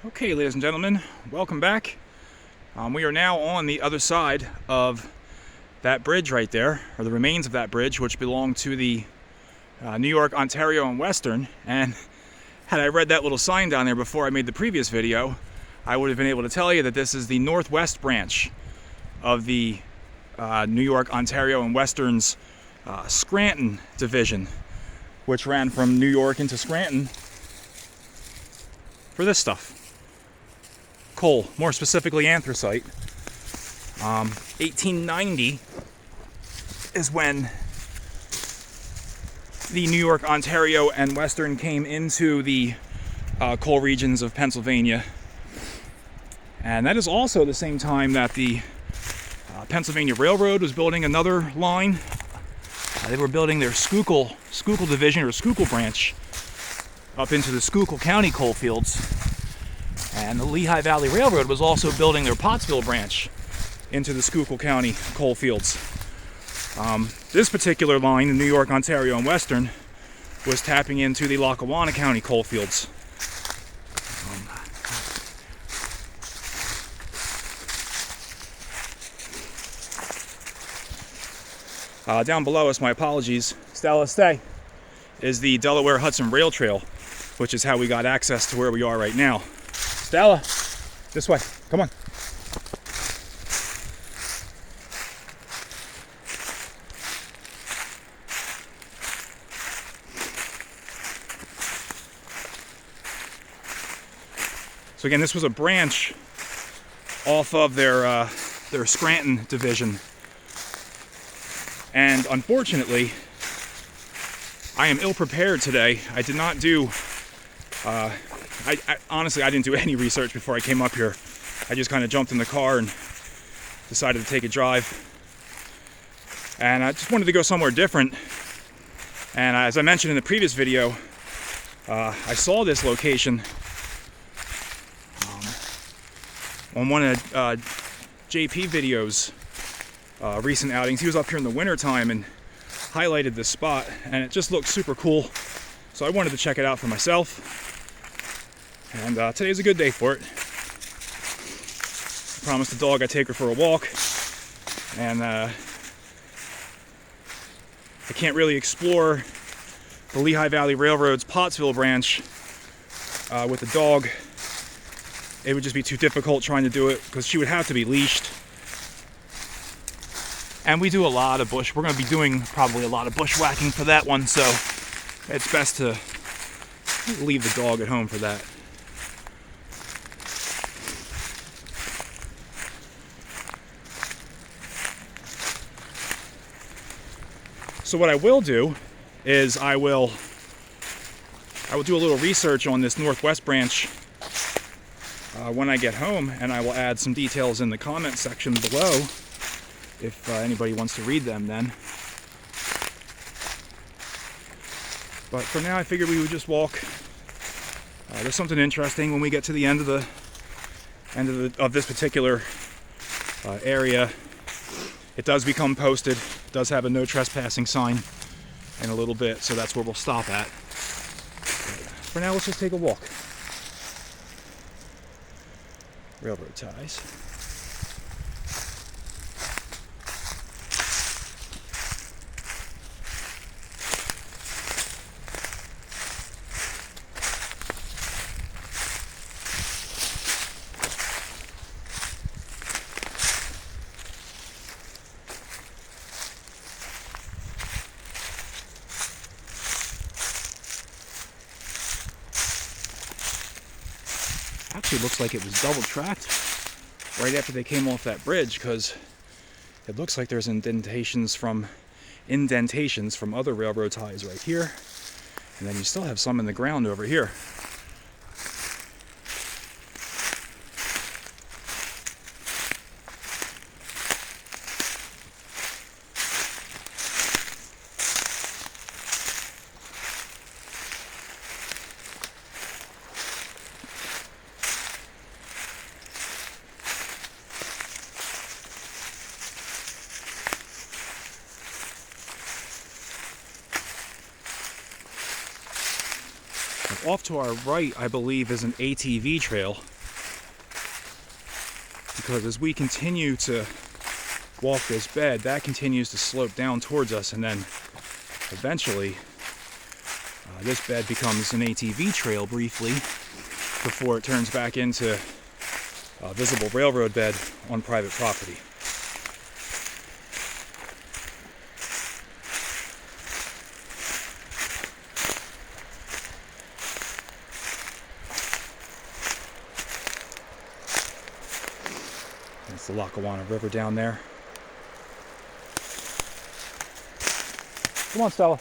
Okay, ladies and gentlemen, welcome back. We are now on the other side of that bridge right there, or the remains of that bridge, which belonged to the New York, Ontario, and Western. And had I read that little sign down there before I made the previous video, I would have been able to tell you that this is the northwest branch of the New York, Ontario, and Western's Scranton division, which ran from New York into Scranton for this stuff. Coal, more specifically anthracite. 1890 is when the New York, Ontario, and Western came into the coal regions of Pennsylvania. And that is also the same time that the Pennsylvania Railroad was building another line. They were building their Schuylkill division, or Schuylkill branch, up into the Schuylkill County coal fields. And the Lehigh Valley Railroad was also building their Pottsville branch into the Schuylkill County coal fields. This particular line, the New York, Ontario, and Western, was tapping into the Lackawanna County coal fields. Down below us, my apologies, Stella, stay, is the Delaware Hudson Rail Trail, which is how we got access to where we are right now. Stella, this way, come on. So again, this was a branch off of their Scranton division. And unfortunately, I am ill prepared today. I did not do honestly, I didn't do any research before I came up here. I just kind of jumped in the car and decided to take a drive. And I just wanted to go somewhere different. And as I mentioned in the previous video, I saw this location on one of JP videos, recent outings. He was up here in the winter time and highlighted this spot, and it just looked super cool. So I wanted to check it out for myself. And today's a good day for it. I promised the dog I'd take her for a walk. And I can't really explore the Lehigh Valley Railroad's Pottsville branch with the dog. It would just be too difficult trying to do it because she would have to be leashed. And we do a lot of bush. We're going to be doing probably a lot of bushwhacking for that one, so it's best to leave the dog at home for that. So what I will do is I will do a little research on this northwest branch when I get home, and I will add some details in the comment section below if anybody wants to read them then. But for now, I figured we would just walk. There's something interesting when we get to the end of this particular area. It does become posted. It does have a no trespassing sign in a little bit, so that's where we'll stop at. For now, let's just take a walk. Railroad ties. Actually looks like it was double tracked right after they came off that bridge, because it looks like there's indentations from other railroad ties right here, and then you still have some in the ground over here. off to our right, I believe, is an ATV trail. Because as we continue to walk this bed, that continues to slope down towards us, and then eventually this bed becomes an ATV trail briefly before it turns back into a visible railroad bed on private property. That's the Lackawanna River down there. Come on, Stella.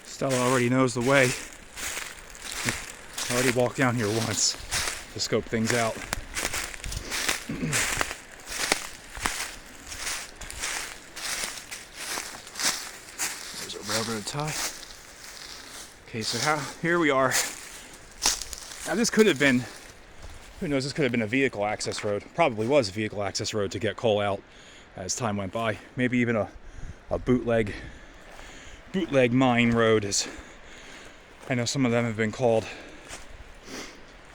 Stella already knows the way. I already walked down here once to scope things out. There's a railroad tie. Okay, so here we are. Now this could have been, who knows, this could have been a vehicle access road. Probably was a vehicle access road to get coal out as time went by. Maybe even a bootleg mine road, as I know some of them have been called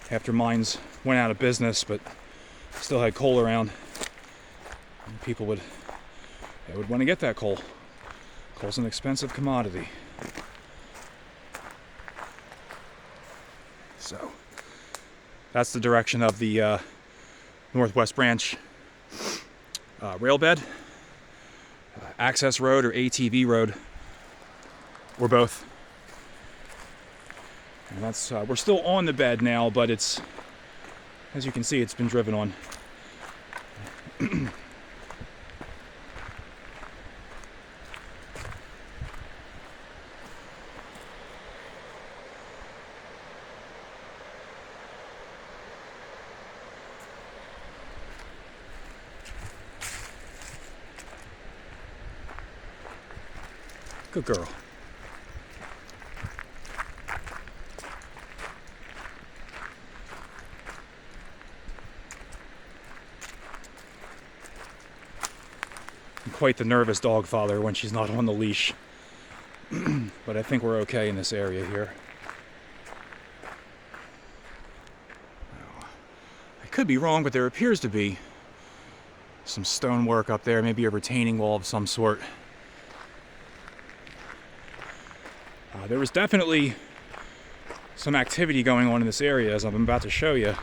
after mines went out of business but still had coal around, and people would want to get that coal. Coal's an expensive commodity. So that's the direction of the Northwest Branch rail bed, access road or ATV road, or both. And that's we're still on the bed now, but it's, as you can see, it's been driven on. Good girl. I'm quite the nervous dog father when she's not on the leash. But I think we're okay in this area here. Now, I could be wrong, but there appears to be some stonework up there, maybe a retaining wall of some sort. There was definitely some activity going on in this area, as I'm about to show you.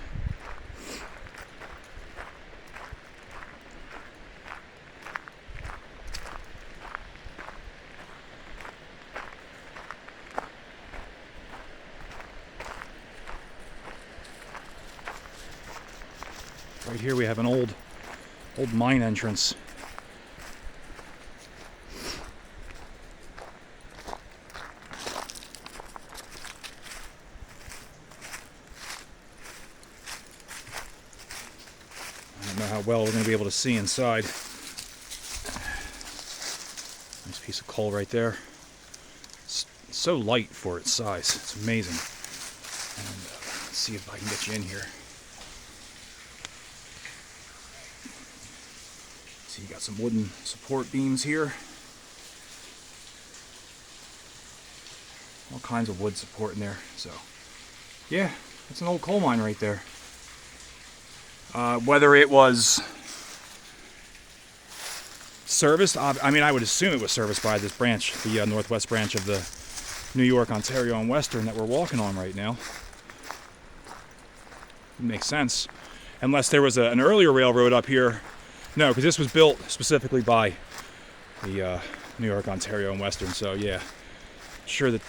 Right here we have an old mine entrance. I don't know how well we're going to be able to see inside. Nice piece of coal right there. It's so light for its size. It's amazing. And let's see if I can get you in here. So you got some wooden support beams here. All kinds of wood support in there. So yeah, that's an old coal mine right there. Whether it was serviced, I mean, I would assume it was serviced by this branch, the northwest branch of the New York, Ontario, and Western that we're walking on right now. It makes sense. Unless there was an earlier railroad up here. No, because this was built specifically by the New York, Ontario, and Western. So yeah, sure that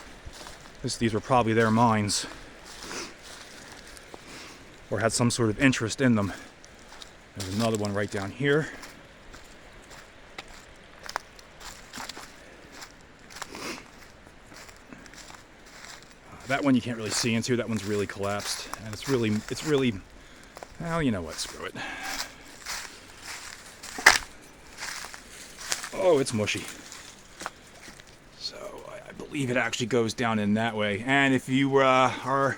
these were probably their mines, or had some sort of interest in them. There's another one right down here. That one you can't really see into. That one's really collapsed, and it's really, well, you know what, screw it. Oh, it's mushy. So I believe it actually goes down in that way. And if you are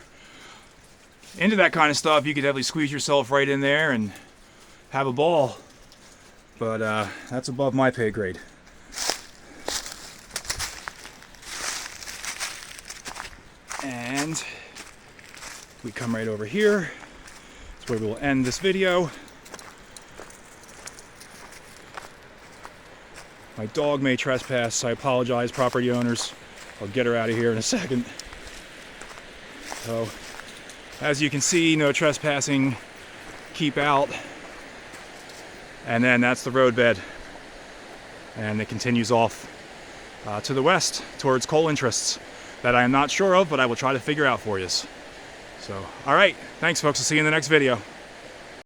into that kind of stuff, you could definitely squeeze yourself right in there and have a ball. But that's above my pay grade. And we come right over here. That's where we will end this video. My dog may trespass. I apologize, property owners. I'll get her out of here in a second. So, as you can see, no trespassing. Keep out. And then that's the roadbed. And it continues off to the west towards coal interests that I am not sure of, but I will try to figure out for you. So, all right. Thanks, folks. I'll see you in the next video.